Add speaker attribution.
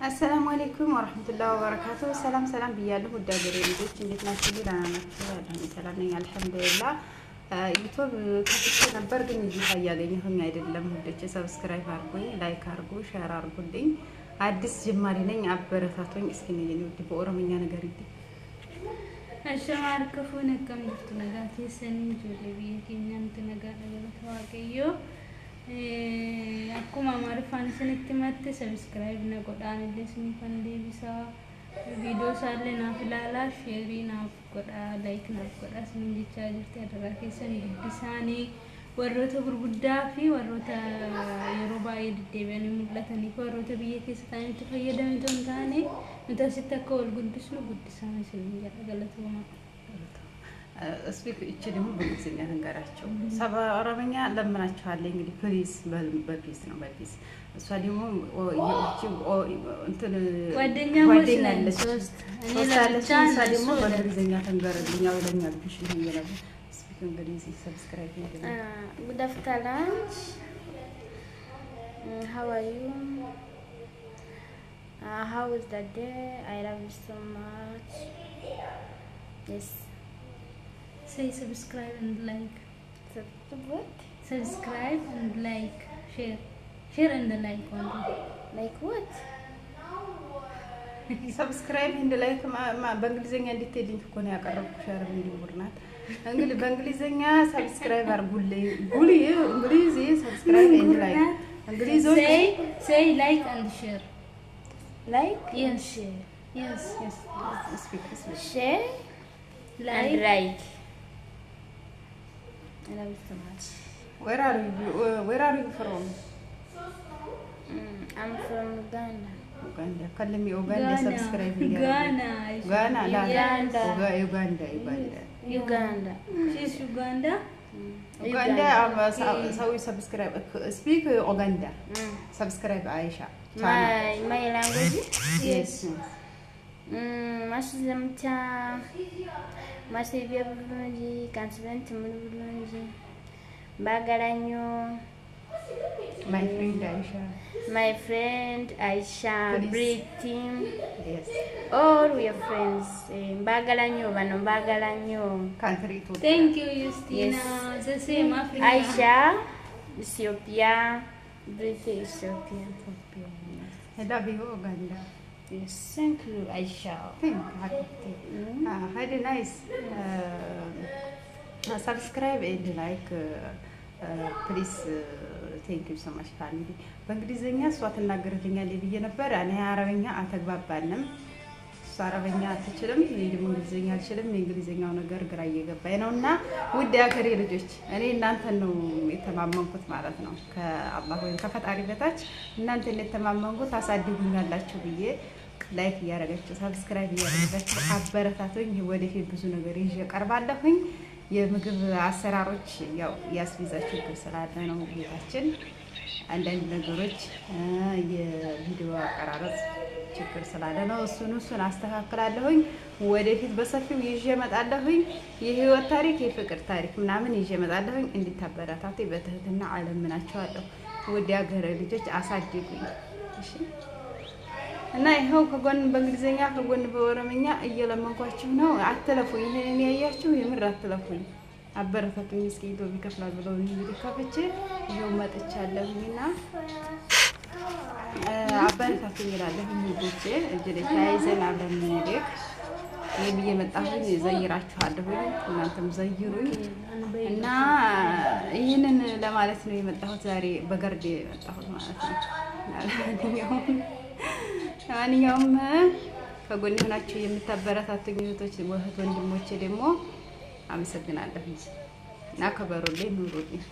Speaker 1: አሰላሙ አለይኩም ወራህመቱላሂ ወበረካቱሁ። ሰላም ሰላም ብያለሁ። ውድ ሀገሬ ልጆች እንዴት ናችሁ? ደህና ናችሁ? አለሁ ሰላም ነኝ አልሐምዱሊላህ። ዩቲዩብ ከፍቼ ነበር ግን እዚህ እያገኘሁኝ አይደለም። ውዶቼ ሰብስክራይብ አድርጉኝ፣ ላይክ አድርጉ፣ ሼር አድርጉልኝ። አዲስ ጅማሬ ነኝ፣ አበረታቶኝ። እስኪ ነኝ ውድ በኦሮምኛ ነገር ይዲ
Speaker 2: አሸማርከፉ ነቀም ይፍቱ ነጋቴ ሰኒ ጆሌ ቢየኛንት ነጋደ ተዋቀዮ akkuma maarifaan isinitti matte subscribe na godhaan illee isinifan deebisaa viidiyoo isaallee naaf ilaalaa sheerii naaf godhaa like naaf godhaa isin jechaa jirti adaraa keessan guddisaanii warroota gurguddaa fi warroota yeroo baay'ee deddeebi'anii mul'atanii fi warroota biyya keessa ta'anitti fayyadamanii hin taane nuti asitti akka wal guddisnu guddisaan isin jedha galatooma.
Speaker 1: ስፒክ እቺ ደግሞ በእንግሊዝኛ ተንገራቸው ሰባ ኦሮምኛ ለምናችኋለሁ እንግዲህ ፕሊዝ በፒስ ነው በፒስ እሷ ደግሞ እቺ እንትን
Speaker 2: ጓደኛሞች ነን ሶስት እኔ ለብቻ
Speaker 1: እሷ ደግሞ በእንግሊዝኛ ተንገረልኝ ያው ለኛ ልጅ ነው ይላል ስፒክ እንግሊዝ ሰብስክራይብ ይደረግ
Speaker 2: good afternoon how are you how is the day I love you so much yes say subscribe and like what subscribe and like share and like only like what
Speaker 1: subscribe and like በእንግሊዘኛ እንድትልኝ እኮ ነው ያቀረብኩ ሼር እንዲወርናት እንግዲህ በእንግሊዘኛ subscribe አርጉልኝ ጉሊ እንግሊዝ subscribe and like እንግሊዞች
Speaker 2: say like and share like
Speaker 1: yes
Speaker 2: share yes
Speaker 1: speak
Speaker 2: share like and like I love you so much.
Speaker 1: Where are you from?
Speaker 2: I'm from Ghana.
Speaker 1: Uganda. كلمي Uganda subscribe
Speaker 2: Ghana.
Speaker 1: Ghana لا
Speaker 2: Uganda. Uganda. She's Uganda.
Speaker 1: Uganda سوي subscribe speak Uganda. Subscribe Aisha.
Speaker 2: My language?
Speaker 1: Yes.
Speaker 2: Masizamcha masibya bulungi kansibanti muli bulungi mbagala nnyo my friend Aisha breathing
Speaker 1: yes
Speaker 2: all we are friends mbagala nnyo bano mbagala nnyo
Speaker 1: country to
Speaker 2: thank you Justina yes. The same Africa Aisha Ethiopia breathing Ethiopia
Speaker 1: I love you Uganda.
Speaker 2: Yes, thank you, Aisha.
Speaker 1: Thank you. Had a nice subscribe and like please thank you so much family. በእንግሊዘኛ እሷ ትናገርልኛለች ብዬ ነበር እኔ አረበኛ አልተግባባንም እሷ አረበኛ አትችልም እኔ ደግሞ እንግሊዘኛ አልችልም የእንግሊዘኛው ነገር ግራ እየገባኝ ነውና ውድ ያከሬ ልጆች እኔ እናንተን ነው የተማመንኩት ማለት ነው ከአላህ ወይ ከፈጣሪ በታች እናንተን የተማመንኩት አሳድጉኛላችሁ ብዬ ላይክ ያረጋችሁ ሰብስክራይብ ያረጋችሁ አበረታቱኝ ወደፊት ብዙ ነገር ይዤ ቀርባለሁኝ የምግብ አሰራሮች ያው ያስቢዛችሁ ስላለ ነው ቤታችን አንዳንድ ነገሮች የቪዲዮ አቀራረጽ ችግር ስላለ ነው እሱን አስተካክላለሁኝ ወደፊት በሰፊው ይዤ እመጣለሁኝ የህይወት ታሪክ የፍቅር ታሪክ ምናምን ይዤ እመጣለሁኝ እንድታበረታቱ በትህትና አለምናችኋለሁ ወደ ሀገር ልጆች አሳድጉኝ እሺ እና ይሄው ከጎን በእንግሊዘኛ ከጎን በኦሮምኛ እየለመንኳችሁ ነው አትለፉኝ ይሄን ያያችሁ የምር አትለፉኝ አበረታቱኝ እስኪ ዩቲዩብ ይከፍላል ብለው እንግዲህ ከፍቼ ይሄው መጥቻለሁኝና አበረታቱኝ ይላል ልጆቼ እጅ ታይዘን አብረን እንሄድ ይሄ መጣሁኝ ዘይራችኋለሁ እናንተም ዘይሩኝ እና ይሄንን ለማለት ነው የመጣሁት ዛሬ በገርዴ የመጣሁት ማለት ነው ማንኛውም ከጎን ሆናችሁ የምታበረታቱኝ እህቶች ወንድሞቼ ደግሞ አመሰግናለሁ እና ከበሩልኝ ኑሩልኝ